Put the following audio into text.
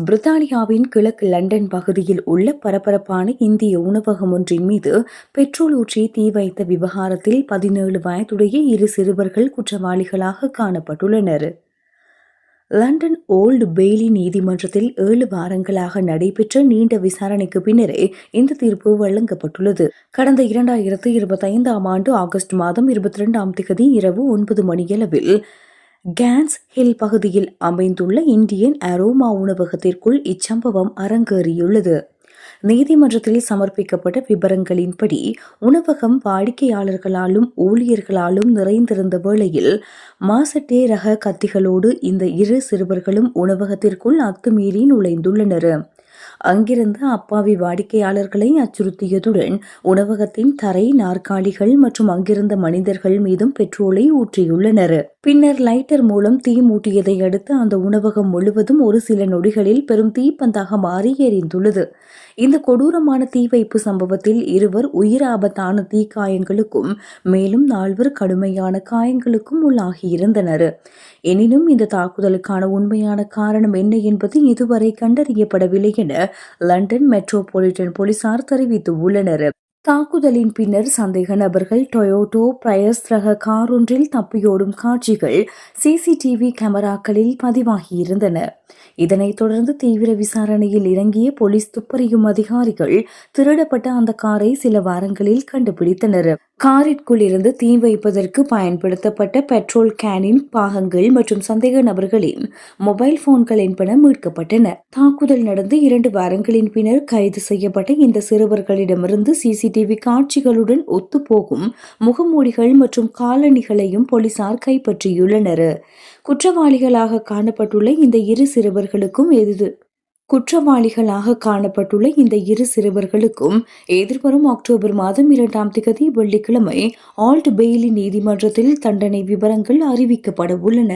பிரித்தானியாவின் கிழக்கு லண்டன் பகுதியில் உள்ள பரபரப்பான இந்திய உணவகம் ஒன்றின் மீது பெட்ரோல் ஊற்றி தீ வைத்த விவகாரத்தில் 17 வயதுடைய இரு சிறுவர்கள் குற்றவாளிகளாக காணப்பட்டுள்ளனர். லண்டன் ஓல்டு பெய்லி நீதிமன்றத்தில் 7 வாரங்களாக நடைபெற்ற நீண்ட விசாரணைக்கு பின்னரே இந்த தீர்ப்பு வழங்கப்பட்டுள்ளது. கடந்த 2025ஆம் ஆண்டு ஆகஸ்ட் மாதம் 22ஆம் தேதி இரவு 9 மணியளவில் கேன்ஸ் ஹில் பகுதியில் அமைந்துள்ள இந்தியன் அரோமா உணவகத்திற்குள் இச்சம்பவம் அரங்கேறியுள்ளது. நீதிமன்றத்தில் சமர்ப்பிக்கப்பட்ட விபரங்களின்படி உணவகம் வாடிக்கையாளர்களாலும் ஊழியர்களாலும் நிறைந்திருந்த வேளையில் மாசட்டே ரக கத்திகளோடு இந்த இரு சிறுவர்களும் உணவகத்திற்குள் அத்துமீறி நுழைந்துள்ளனர். அங்கிருந்த அப்பாவி வாடிக்கையாளர்களை அச்சுறுத்தியதுடன் உணவகத்தின் தரை, நாற்காலிகள் மற்றும் அங்கிருந்த மனிதர்கள் மீதும் பெட்ரோலை ஊற்றியுள்ளனர். பின்னர் லைட்டர் மூலம் தீ மூட்டியதை அடுத்து அந்த உணவகம் முழுவதும் ஒரு சில நொடிகளில் பெரும் தீப்பந்தாக மாறி எரிந்துள்ளது. இந்த கொடூரமான தீ வைப்பு சம்பவத்தில் இருவர் உயிர் ஆபத்தான தீக்காயங்களுக்கும் மேலும் 4 கடுமையான காயங்களுக்கும் உள்ளாகியிருந்தனர். எனினும் இந்த தாக்குதலுக்கான உண்மையான காரணம் என்ன என்பது இதுவரை கண்டறியப்படவில்லை என லண்டன் மெட்ரோபாலிட்டன் போலீசார் தெரிவித்துள்ளனர். தாக்குதலின் பின்னர் சந்தேக நபர்கள் டொயோட்டோ பிரையஸ் ரக கார் ஒன்றில் தப்பியோடும் காட்சிகள் சிசிடிவி கேமராக்களில் பதிவாகியிருந்தன. இதனைத் தொடர்ந்து தீவிர விசாரணையில் இறங்கிய போலீஸ் துப்பறியும் அதிகாரிகள் திருடப்பட்ட அந்த காரை சில வாரங்களில் கண்டுபிடித்தனர். காரிற்குள் இருந்து தீ வைப்பதற்கு பயன்படுத்தப்பட்ட பெட்ரோல் கேனின் பாகங்கள் மற்றும் சந்தேக நபர்களின் மொபைல் போன்கள் என்பன மீட்கப்பட்டன. தாக்குதல் நடந்து 2 வாரங்களின் பின்னர் கைது செய்யப்பட்ட இந்த சிறுவர்களிடமிருந்து சிசிடிவி காட்சிகளுடன் ஒத்துப்போகும் முகமூடிகள் மற்றும் காலணிகளையும் போலீசார் கைப்பற்றியுள்ளனர். குற்றவாளிகளாக காணப்பட்டுள்ள இந்த இரு சிறுவர்களுக்கும் எதிர்வரும் அக்டோபர் மாதம் 2ஆம் தேதி வெள்ளிக்கிழமை ஓல்ட் பெய்லி நீதிமன்றத்தில் தண்டனை விபரங்கள் அறிவிக்கப்பட உள்ளன.